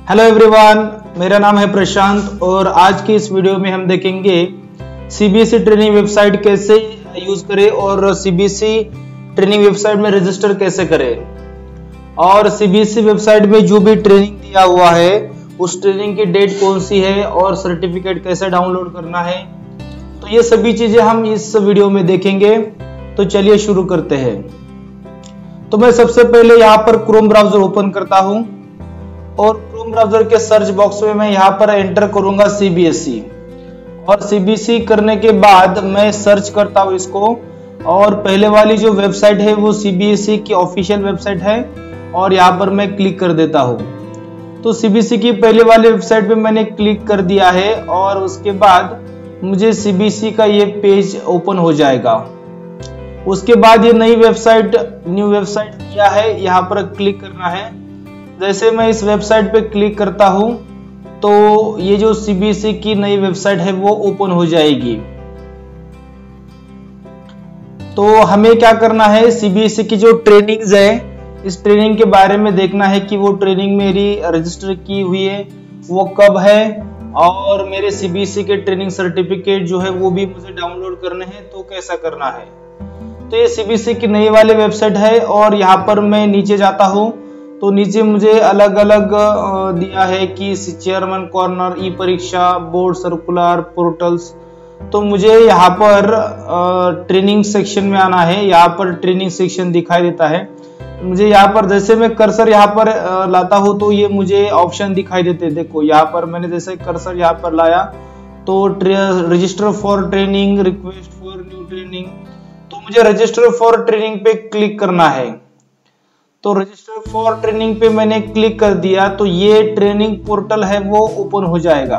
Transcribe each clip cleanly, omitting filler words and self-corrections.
Hello everyone, मेरा नाम है प्रशांत और आज की इस वीडियो में हम देखेंगे सीबीएसई ट्रेनिंग वेबसाइट कैसे यूज करें और सीबीएसई ट्रेनिंग वेबसाइट में रजिस्टर कैसे करें और सीबीएसई वेबसाइट में जो भी ट्रेनिंग दिया हुआ है उस ट्रेनिंग की डेट कौन सी है और सर्टिफिकेट कैसे डाउनलोड करना है। तो ये सभी चीजें हम इस वीडियो में देखेंगे। तो चलिए शुरू करते हैं। तो मैं सबसे पहले यहाँ पर क्रोम ब्राउजर ओपन करता हूँ और क्रोम ब्राउजर के सर्च बॉक्स में मैं यहाँ पर एंटर करूंगा सीबीएसई और सीबीएसई करने के बाद मैं सर्च करता हूँ इसको और पहले वाली जो वेबसाइट है वो सीबीएसई की ऑफिशियल वेबसाइट है और यहाँ पर मैं क्लिक कर देता हूँ। तो सीबीएसई की पहले वाली वेबसाइट पे मैंने क्लिक कर दिया है और उसके बाद मुझे सीबीएसई का ये पेज ओपन हो जाएगा। उसके बाद ये न्यू वेबसाइट दिया है, यहाँ पर क्लिक करना है। जैसे मैं इस वेबसाइट पे क्लिक करता हूं तो ये जो सीबीएसई की नई वेबसाइट है वो ओपन हो जाएगी। तो हमें क्या करना है, सीबीएसई की जो ट्रेनिंग्स है इस ट्रेनिंग के बारे में देखना है कि वो ट्रेनिंग मेरी रजिस्टर की हुई है वो कब है और मेरे सीबीएसई के ट्रेनिंग सर्टिफिकेट जो है वो भी मुझे डाउनलोड करने हैं। तो कैसा करना है, तो ये सीबीएसई की नई वाली वेबसाइट है और यहाँ पर मैं नीचे जाता हूँ तो नीचे मुझे अलग अलग दिया है कि चेयरमैन कॉर्नर, ई परीक्षा, बोर्ड सर्कुलर, पोर्टल्स। तो मुझे यहाँ पर ट्रेनिंग सेक्शन में आना है। यहाँ पर ट्रेनिंग सेक्शन दिखाई देता है मुझे। यहाँ पर जैसे मैं कर्सर यहाँ पर लाता हूँ तो ये मुझे ऑप्शन दिखाई देते हैं। देखो यहाँ पर मैंने जैसे कर्सर यहाँ पर लाया तो register for training, request for new training, तो मुझे रजिस्टर फॉर ट्रेनिंग पे क्लिक करना है। तो रजिस्टर फॉर ट्रेनिंग पे मैंने क्लिक कर दिया तो ये ट्रेनिंग पोर्टल है वो ओपन हो जाएगा।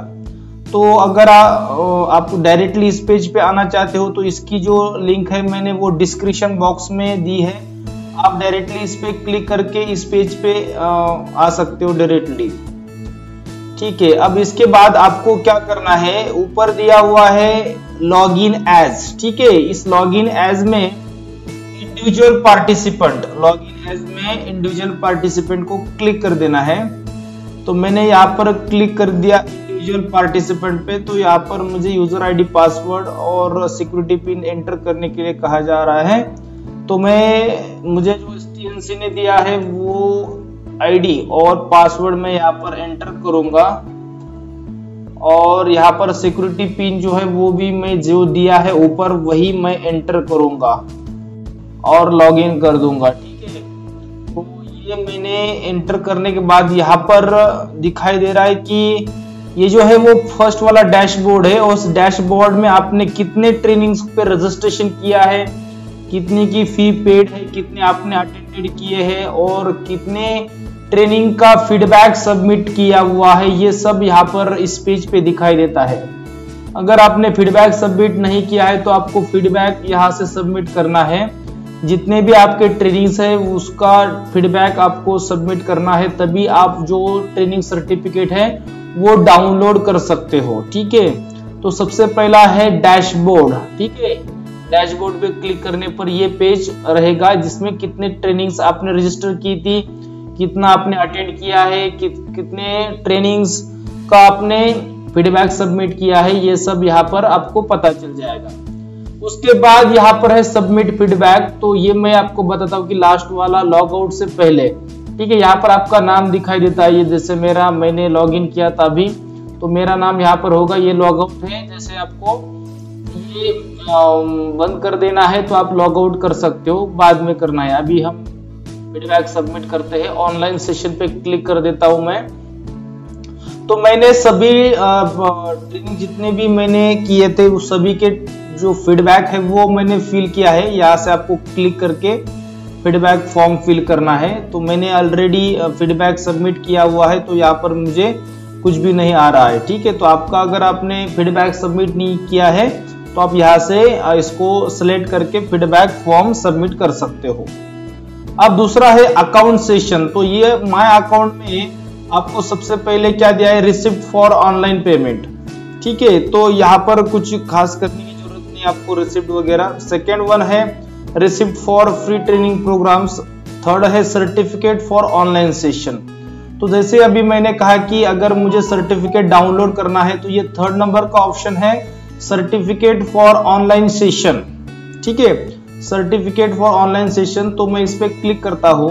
तो अगर आप डायरेक्टली इस पेज पे आना चाहते हो तो इसकी जो लिंक है मैंने वो डिस्क्रिप्शन बॉक्स में दी है। आप डायरेक्टली इस पे क्लिक करके इस पेज पे आ सकते हो डायरेक्टली। ठीक है, अब इसके बाद आपको क्या करना है, ऊपर दिया हुआ है लॉग इन एज। ठीक है, इस लॉग इन एज में इंडिविजुअल पार्टिसिपेंट को क्लिक कर देना है। तो मैंने यहाँ पर क्लिक कर दिया इंडिविजुअल पार्टिसिपेंट पे। तो यहाँ पर मुझे यूजर आईडी, पासवर्ड और सिक्योरिटी पिन एंटर करने के लिए कहा जा रहा है। तो मुझे जो एसटीएनसी ने दिया है वो आईडी और पासवर्ड मैं यहाँ पर एंटर करूंगा और यहाँ पर सिक्योरिटी पिन जो है वो भी मैं जो दिया है ऊपर वही मैं एंटर करूंगा और लॉग इन कर दूंगा। ठीक है, तो ये मैंने एंटर करने के बाद यहाँ पर दिखाई दे रहा है कि ये जो है वो फर्स्ट वाला डैशबोर्ड है और उस डैशबोर्ड में आपने कितने ट्रेनिंग्स पे रजिस्ट्रेशन किया है, कितने की फी पेड है, कितने आपने अटेंडेड किए हैं और कितने ट्रेनिंग का फीडबैक सबमिट किया हुआ है, ये सब यहाँ पर इस पेज पे दिखाई देता है। अगर आपने फीडबैक सबमिट नहीं किया है तो आपको फीडबैक यहाँ से सबमिट करना है। जितने भी आपके ट्रेनिंग्स है उसका फीडबैक आपको सबमिट करना है, तभी आप जो ट्रेनिंग सर्टिफिकेट है वो डाउनलोड कर सकते हो। ठीक है, तो सबसे पहला है डैशबोर्ड। ठीक है, डैशबोर्ड पे क्लिक करने पर ये पेज रहेगा जिसमें कितने ट्रेनिंग्स आपने रजिस्टर की थी, कितना आपने अटेंड किया है, कितने ट्रेनिंग्स का आपने फीडबैक सबमिट किया है, ये सब यहाँ पर आपको पता चल जाएगा। उसके बाद यहाँ पर है सबमिट फीडबैक। तो ये मैं आपको बताता हूँ कि लास्ट वाला लॉग आउट से पहले। ठीक है, यहाँ पर आपका नाम दिखाई देता है, ये जैसे मैंने लॉग इन किया था अभी तो मेरा नाम यहाँ पर होगा, ये लॉग आउट है। जैसे आपको ये बंद कर देना है तो आप लॉग आउट कर सकते हो, बाद में करना है। अभी हम फीडबैक सबमिट करते हैं। ऑनलाइन सेशन पे क्लिक कर देता हूं मैं। तो मैंने सभी ट्रेनिंग जितने भी मैंने किए थे उस सभी के जो फीडबैक है वो मैंने फिल किया है। यहाँ से आपको क्लिक करके फीडबैक फॉर्म फिल करना है। तो मैंने ऑलरेडी फीडबैक सबमिट किया हुआ है तो यहाँ पर मुझे कुछ भी नहीं आ रहा है। ठीक है, तो आपका अगर आपने फीडबैक सबमिट नहीं किया है तो आप यहाँ से इसको सिलेक्ट करके फीडबैक फॉर्म सबमिट कर सकते हो। अब दूसरा है अकाउंट सेशन। तो ये माय अकाउंट में आपको सबसे पहले क्या दिया है, रिसिप्ट फॉर ऑनलाइन पेमेंट। ठीक है, तो यहाँ पर कुछ खास करने की जरूरत नहीं आपको रिसिप्ट वगैरह। सेकेंड वन है receipt for free training programs. Third है सर्टिफिकेट फॉर ऑनलाइन सेशन। तो जैसे अभी मैंने कहा कि अगर मुझे सर्टिफिकेट डाउनलोड करना है तो ये 3rd नंबर का ऑप्शन है, सर्टिफिकेट फॉर ऑनलाइन सेशन। ठीक है, सर्टिफिकेट फॉर ऑनलाइन सेशन, तो मैं इस पे क्लिक करता हूं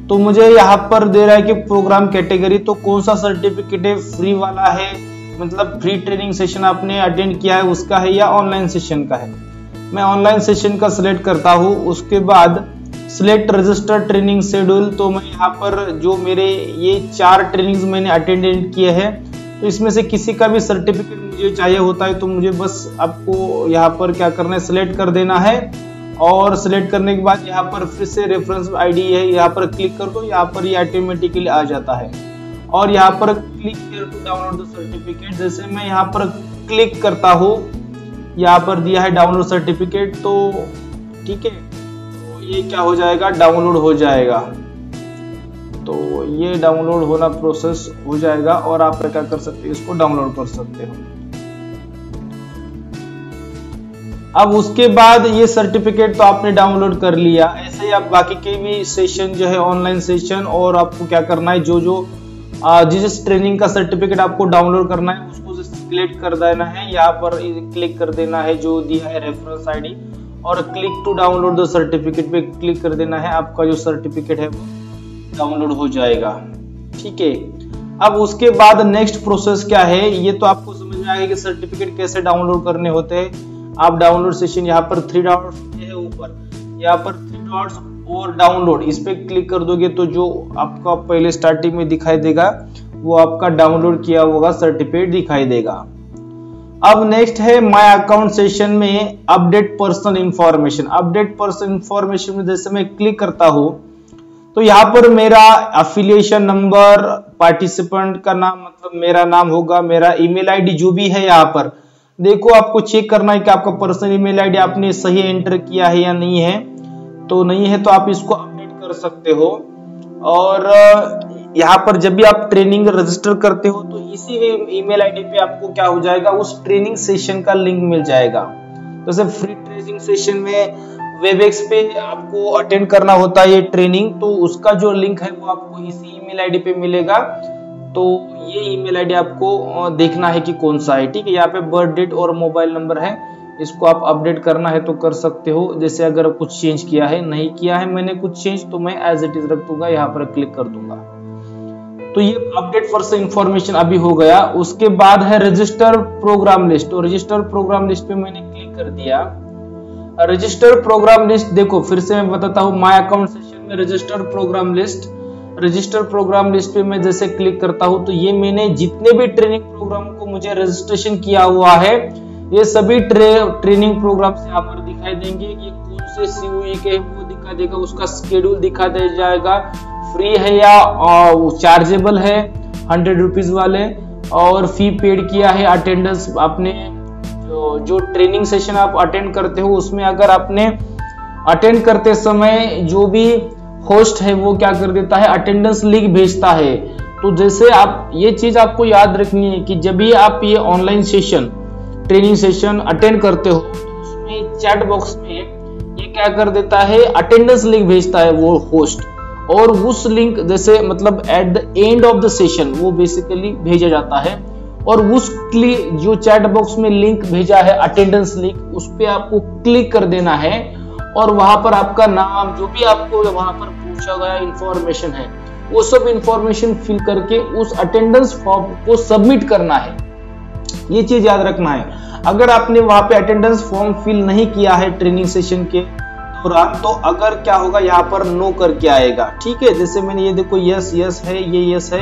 तो मुझे यहाँ पर दे रहा है कि प्रोग्राम कैटेगरी, तो कौन सा सर्टिफिकेट है, फ्री वाला है, मतलब फ्री ट्रेनिंग सेशन आपने अटेंड किया है उसका है, या ऑनलाइन सेशन का है। मैं ऑनलाइन सेशन का सिलेक्ट करता हूँ। उसके बाद सिलेक्ट रजिस्टर ट्रेनिंग शेड्यूल, तो मैं यहाँ पर जो मेरे ये 4 ट्रेनिंग्स मैंने अटेंड किए हैं, तो इसमें से किसी का भी सर्टिफिकेट मुझे चाहिए होता है, तो मुझे बस आपको यहाँ पर क्या करना है, सिलेक्ट कर देना है। और सिलेक्ट करने के बाद यहाँ पर फिर से रेफरेंस आईडी है, यहाँ पर क्लिक कर दो, यहाँ पर ये ऑटोमेटिकली आ जाता है। और यहाँ पर click here to download the certificate, जैसे मैं यहाँ पर क्लिक करता हूँ, यहाँ पर दिया है डाउनलोड सर्टिफिकेट, तो ठीक है, तो ये क्या हो जाएगा, डाउनलोड हो जाएगा। तो ये डाउनलोड होना प्रोसेस हो जाएगा और आप क्या कर सकते हो, इसको डाउनलोड कर सकते हो। अब उसके बाद ये सर्टिफिकेट तो आपने डाउनलोड कर लिया, ऐसे ही आप बाकी के भी सेशन जो है ऑनलाइन सेशन, और आपको क्या करना है, जो जिस ट्रेनिंग का सर्टिफिकेट आपको डाउनलोड करना है उसको सिलेक्ट कर देना है, यहाँ पर क्लिक कर देना है जो दिया है रेफरेंस आईडी, और click to download the certificate पे क्लिक कर देना है। आपका जो सर्टिफिकेट है वो डाउनलोड हो जाएगा। ठीक है, अब उसके बाद नेक्स्ट प्रोसेस क्या है, ये तो आपको समझ में आएगा कि सर्टिफिकेट कैसे डाउनलोड करने होते हैं। आप डाउनलोड सेशन, यहाँ पर 3 डॉट्स है ऊपर, यहाँ पर 3 डॉट्स और डाउनलोड, इस पे क्लिक कर दोगे तो जो आपका पहले स्टार्टिंग में दिखाई देगा वो आपका डाउनलोड किया हुआ सर्टिफिकेट दिखाई देगा। अब नेक्स्ट है माय अकाउंट सेशन में update personal information. Update personal information में जैसे मैं क्लिक करता हूं तो यहाँ पर मेरा एफिलिएशन नंबर, पार्टिसिपेंट का नाम, मतलब मेरा नाम होगा, मेरा ईमेल आईडी जो भी है, यहाँ पर देखो आपको चेक करना है कि आपका पर्सनल ईमेल आईडी आपने सही एंटर किया है या नहीं है। तो नहीं है तो आप इसको अपडेट कर सकते हो। और यहाँ पर जब भी आप ट्रेनिंग रजिस्टर करते हो तो इसी ईमेल आईडी पे आपको क्या हो जाएगा, उस ट्रेनिंग सेशन का लिंक मिल जाएगा। जैसे फ्री ट्रेनिंग सेशन में वेबएक्स पे आपको अटेंड करना होता है ये ट्रेनिंग, तो उसका जो लिंक है वो आपको इसी ईमेल आईडी पे मिलेगा। तो ये ईमेल आईडी आपको देखना है कि कौन सा है। ठीक है, यहाँ पे बर्थ डेट और मोबाइल नंबर है, इसको आप अपडेट करना है तो कर सकते हो। जैसे अगर कुछ चेंज किया है, नहीं किया है मैंने कुछ चेंज, तो मैं एज इट इज रख दूंगा, यहाँ पर क्लिक कर दूंगा। तो ये अपडेट पर्सन इंफॉर्मेशन अभी हो गया। उसके बाद है रजिस्टर प्रोग्राम लिस्ट। तो रजिस्टर प्रोग्राम लिस्ट पे मैंने क्लिक कर दिया। रजिस्टर प्रोग्राम लिस्ट, देखो फिर से मैं बताता हूँ, माय अकाउंट सेशन में register program list, register program list पे मैं जैसे क्लिक करता हूं तो ये मैंने जितने भी ट्रेनिंग प्रोग्राम को मुझे रजिस्ट्रेशन किया हुआ है, ये सभी ट्रेनिंग प्रोग्राम यहाँ पर दिखाई देंगे। ये कौन से सीओई के वो दिखा देगा, उसका शेड्यूल दिखा दे जाएगा, फ्री है या चार्जेबल है 100 रुपीज वाले, और फी पेड किया है। अटेंडेंस आपने जो ट्रेनिंग सेशन आप अटेंड करते हो उसमें अगर आपने अटेंड करते समय जो भी होस्ट है वो क्या कर देता है, अटेंडेंस लिंक भेजता है। तो जैसे आप ये चीज आपको याद रखनी है कि जब भी आप ये online session training session attend करते हो तो उसमें चैट बॉक्स में ये क्या कर देता है, अटेंडेंस लिंक भेजता है वो होस्ट, और उस लिंक जैसे मतलब at the end of the session वो बेसिकली भेजा जाता है, और उस जो चैट बॉक्स में लिंक भेजा है अटेंडेंस लिंक, उस पर आपको क्लिक कर देना है, और वहां पर आपका नाम, जो भी आपको वहां पर पूछा गया इंफॉर्मेशन है, वो सब इंफॉर्मेशन फिल करके उस अटेंडेंस फॉर्म को सबमिट करना है। ये चीज याद रखना है। अगर आपने वहां पे अटेंडेंस फॉर्म फिल नहीं किया है ट्रेनिंग सेशन के दौरान, तो अगर क्या होगा, यहाँ पर नो करके आएगा। ठीक है, जैसे मैंने ये देखो यस यस है, ये यस है,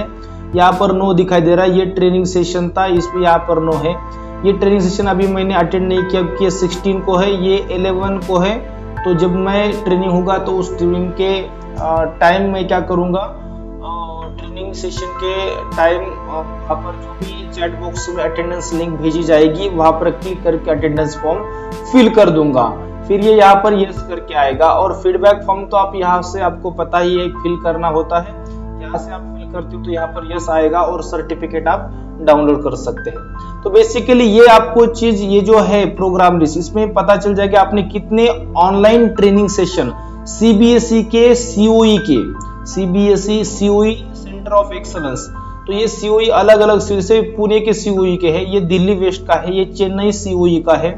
यहाँ पर नो दिखाई दे रहा है। ये ट्रेनिंग सेशन था, इसमें यहाँ पर नो है। ये ट्रेनिंग सेशन अभी मैंने अटेंड नहीं किया क्योंकि ये 16 को है, ये 11 को है। तो जब मैं ट्रेनिंग होगा तो उस ट्रेनिंग के टाइम में क्या करूंगा, ट्रेनिंग सेशन के टाइम वहाँ पर जो भी चैट बॉक्स में अटेंडेंस लिंक भेजी जाएगी वहां पर क्लिक करके अटेंडेंस फॉर्म फिल कर दूंगा। फिर ये यहाँ पर यस करके आएगा, और फीडबैक फॉर्म तो आप यहाँ से आपको पता ही है फिल करना होता है। यहाँ से आप फिल करते हो तो यहाँ पर यस आएगा और सर्टिफिकेट आप डाउनलोड कर सकते हैं। तो बेसिकली ये आपको चीज, ये जो है प्रोग्राम लिस्ट, इसमें पता चल जाएगा आपने कितने ऑनलाइन ट्रेनिंग सेशन सीबीएसई के, सीओई के, CBSE COE central centre of excellence. तो ये सीओई अलग अलग, जैसे पुणे के सीओई के है, ये दिल्ली वेस्ट का है, ये चेन्नई सीओई का है,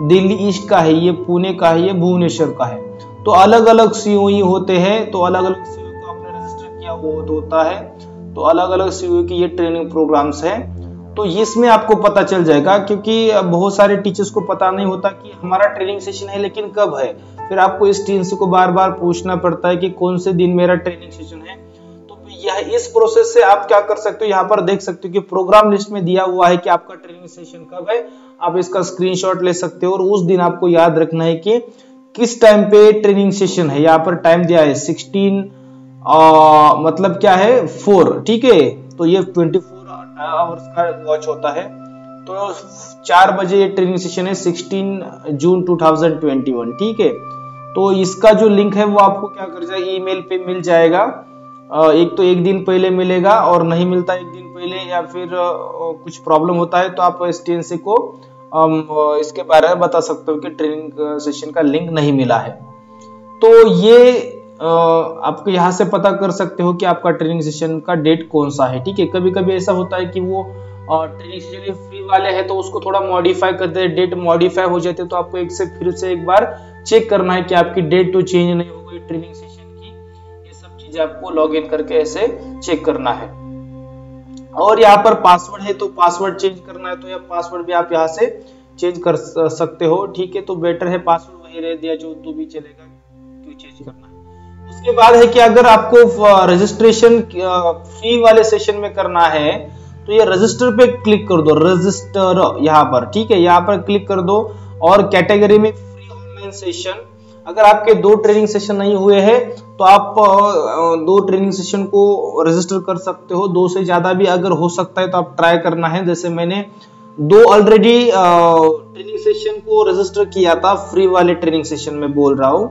दिल्ली ईस्ट का है, ये पुणे का है, ये भुवनेश्वर का है। तो अलग अलग सीओई होते हैं, तो अलग अलग सीओई को आपने रजिस्टर किया वो होता है। तो अलग अलग सीओई की ये ट्रेनिंग प्रोग्राम्स हैं। तो इसमें आपको पता चल जाएगा, क्योंकि बहुत सारे टीचर्स को पता नहीं होता कि हमारा ट्रेनिंग सेशन है लेकिन कब है। फिर आपको इस टीचर को बार बार पूछना पड़ता है कि कौन से दिन मेरा ट्रेनिंग सेशन है। तो यह इस प्रोसेस से आप क्या कर सकते हो, यहाँ पर देख सकते हो कि प्रोग्राम लिस्ट में दिया हुआ है कि आपका ट्रेनिंग सेशन कब है। आप इसका स्क्रीनशॉट ले सकते हो और उस दिन आपको याद रखना है कि किस टाइम पे ट्रेनिंग सेशन है। यहाँ पर टाइम दिया है 16 मतलब क्या है 4, ठीक है। तो ये 24 आवर्स का वॉच होता है। तो 4 बजे ये ट्रेनिंग सेशन है 16 जून 2021, ठीक है। तो इसका जो लिंक है वो आपको क्या कर जाएगा, ईमेल पे मिल जाएगा। एक तो एक दिन पहले मिलेगा, और नहीं मिलता एक दिन पहले या फिर कुछ प्रॉब्लम होता है तो आप एसटीएनसी को इसके बारे में बता सकते हो कि ट्रेनिंग सेशन का लिंक नहीं मिला है। तो ये आपको यहाँ से पता कर सकते हो कि आपका ट्रेनिंग सेशन का डेट कौन सा है, ठीक है। कभी कभी ऐसा होता है कि वो ट्रेनिंग सेशन फ्री वाले हैं तो उसको थोड़ा मॉडिफाई करते हैं, डेट मॉडिफाई हो जाते हैं। तो आपको फिर से एक बार चेक करना है कि आपकी डेट तो चेंज नहीं हो गई ट्रेनिंग सेशन की। ये सब चीजें आपको लॉग इन करके ऐसे चेक करना है। और यहाँ पर पासवर्ड है तो पासवर्ड चेंज करना है, तो यह पासवर्ड भी आप यहाँ से चेंज कर सकते हो, ठीक है। तो बेटर है पासवर्ड वही रह दिया जो तो भी चलेगा, क्यों चेंज करना है। उसके बाद है कि अगर आपको रजिस्ट्रेशन फ्री वाले सेशन में करना है तो ये रजिस्टर पे क्लिक कर दो, रजिस्टर यहाँ पर, ठीक है। यहाँ पर क्लिक कर दो और कैटेगरी में फ्री ऑनलाइन सेशन। अगर आपके 2 ट्रेनिंग सेशन नहीं हुए हैं तो आप 2 ट्रेनिंग सेशन को रजिस्टर कर सकते हो। 2 से ज्यादा भी अगर हो सकता है तो आप ट्राई करना है। जैसे मैंने 2 ऑलरेडी ट्रेनिंग सेशन को रजिस्टर किया था, फ्री वाले ट्रेनिंग सेशन में बोल रहा हूँ,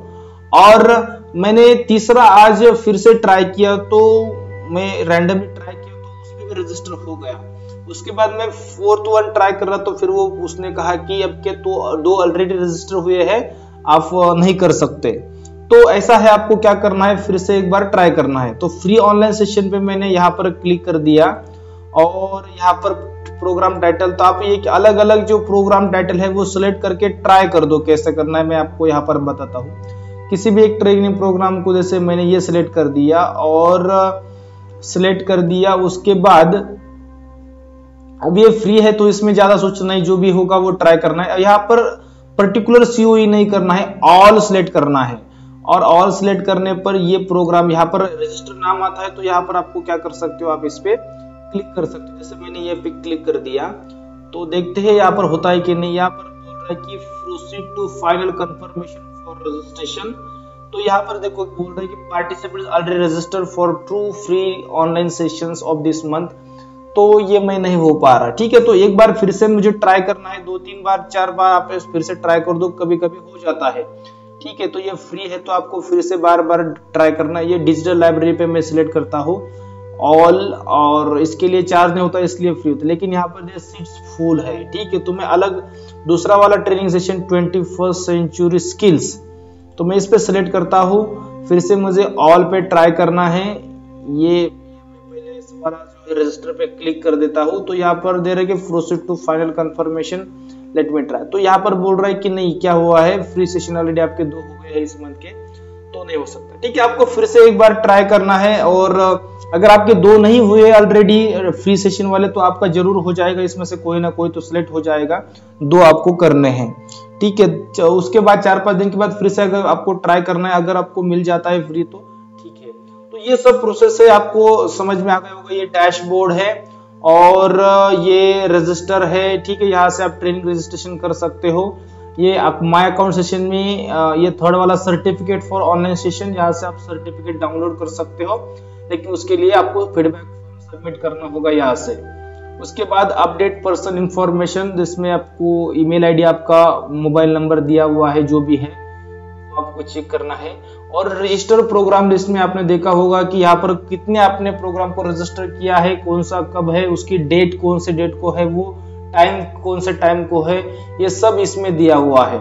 और मैंने तीसरा आज फिर से ट्राई किया, तो मैं रैंडमली ट्राई किया तो उसमें भी रजिस्टर हो गया। उसके बाद मैं 4th वन ट्राई कर रहा तो फिर वो उसने कहा कि अब के तो 2 ऑलरेडी रजिस्टर हुए हैं, आप नहीं कर सकते। तो ऐसा है, आपको क्या करना है, फिर से एक बार ट्राई करना है। तो फ्री ऑनलाइन सेशन पे मैंने यहाँ पर क्लिक कर दिया और यहाँ पर प्रोग्राम टाइटल, तो आप ये अलग अलग जो प्रोग्राम टाइटल है वो सिलेक्ट करके ट्राई कर दो। कैसे करना है मैं आपको यहाँ पर बताता हूँ। किसी भी एक ट्रेनिंग प्रोग्राम को, जैसे मैंने ये सिलेक्ट कर दिया और सिलेक्ट कर दिया, उसके बाद अब ये फ्री है तो इसमें ज्यादा सोचना नहीं, जो भी होगा वो ट्राई करना है। यहाँ पर पर्टिकुलर सीओई नहीं करना है, ऑल सिलेक्ट करना है। और ऑल सिलेक्ट करने पर ये प्रोग्राम यहाँ पर रजिस्टर नाम आता है, तो यहाँ पर आपको क्या कर सकते हो, आप इस पे क्लिक कर सकते हो। जैसे मैंने ये पे क्लिक कर दिया तो देखते हैं यहाँ पर होता है कि नहीं। यहाँ पर बोल रहा है कि proceed to final confirmation for registration. तो यहाँ पर देखो बोल रहा है कि participants already registered for 2 free online sessions of this month. तो ये मैं नहीं हो पा रहा, ठीक है। तो एक बार फिर से मुझे ट्राई करना है, 2-3 बार 4 बार आप फिर से ट्राई कर दो, कभी कभी हो जाता है, ठीक है। तो ये फ्री है तो आपको फिर से बार बार ट्राई करना है। ये डिजिटल लाइब्रेरी पे मैं सिलेक्ट करता हूँ ऑल, और इसके लिए चार्ज नहीं होता इसलिए फ्री होता है। लेकिन यहाँ पर ये सीट्स फुल है, ठीक है। तो मैं अलग दूसरा वाला training session 21st century skills, तो मैं इस पे सिलेक्ट करता हूँ। फिर से मुझे ऑल पे ट्राई करना है। ये पहले इस वाला रजिस्टर पे क्लिक कर देता हूँ, तो यहाँ पर दे रहे कि proceed to final confirmation let me try. तो यहाँ पर बोल रहा है कि नहीं, क्या हुआ है, फ्री सेशन ऑलरेडी आपके 2 हो गए हैं इस मंथ के, तो नहीं हो सकता, ठीक है। आपको फिर से एक बार ट्राई करना है। और अगर आपके 2 नहीं हुए ऑलरेडी फ्री सेशन वाले तो आपका जरूर हो जाएगा, इसमें से कोई ना कोई तो सिलेक्ट हो जाएगा। 2 आपको करने हैं, ठीक है। उसके बाद 4-5 दिन के बाद फिर से अगर आपको ट्राई करना है, अगर आपको मिल जाता है फ्री तो ठीक है। तो ये सब प्रोसेस है, आपको समझ में आ गया होगा। ये डैशबोर्ड है और ये रजिस्टर है, ठीक है। यहाँ से आप ट्रेनिंग रजिस्ट्रेशन कर सकते हो। ये आप माय अकाउंट सेशन में ये 3rd वाला सर्टिफिकेट फॉर ऑनलाइन सेशन, यहाँ से आप सर्टिफिकेट डाउनलोड कर सकते हो, लेकिन उसके लिए आपको फीडबैक फॉर्म सबमिट करना होगा यहाँ से। उसके बाद अपडेट पर्सन इंफॉर्मेशन, जिसमें आपको ईमेल आईडी, आपका मोबाइल नंबर दिया हुआ है, जो भी है तो आपको चेक करना है। और रजिस्टर प्रोग्राम लिस्ट में आपने देखा होगा कि यहाँ पर कितने आपने प्रोग्राम को रजिस्टर किया है, कौन सा कब है, उसकी डेट कौन से डेट को है, वो टाइम कौन से टाइम को है, ये सब इसमें दिया हुआ है।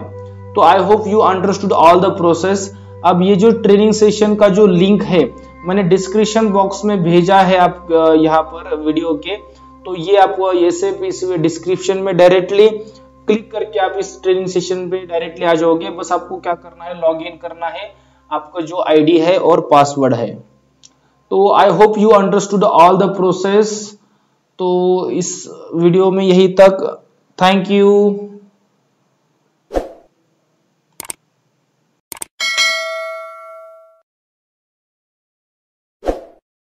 तो I hope you understood all the process. अब ये जो ट्रेनिंग सेशन का जो लिंक है मैंने डिस्क्रिप्शन बॉक्स में भेजा है आप यहाँ पर वीडियो के, तो ये आपको ऐसे इस डिस्क्रिप्शन में डायरेक्टली क्लिक करके आप इस ट्रेनिंग सेशन पे डायरेक्टली आ जाओगे। बस आपको क्या करना है, लॉग इन करना है, आपका जो आईडी है और पासवर्ड है। तो I hope you understood all the process. तो इस वीडियो में यही तक। Thank you.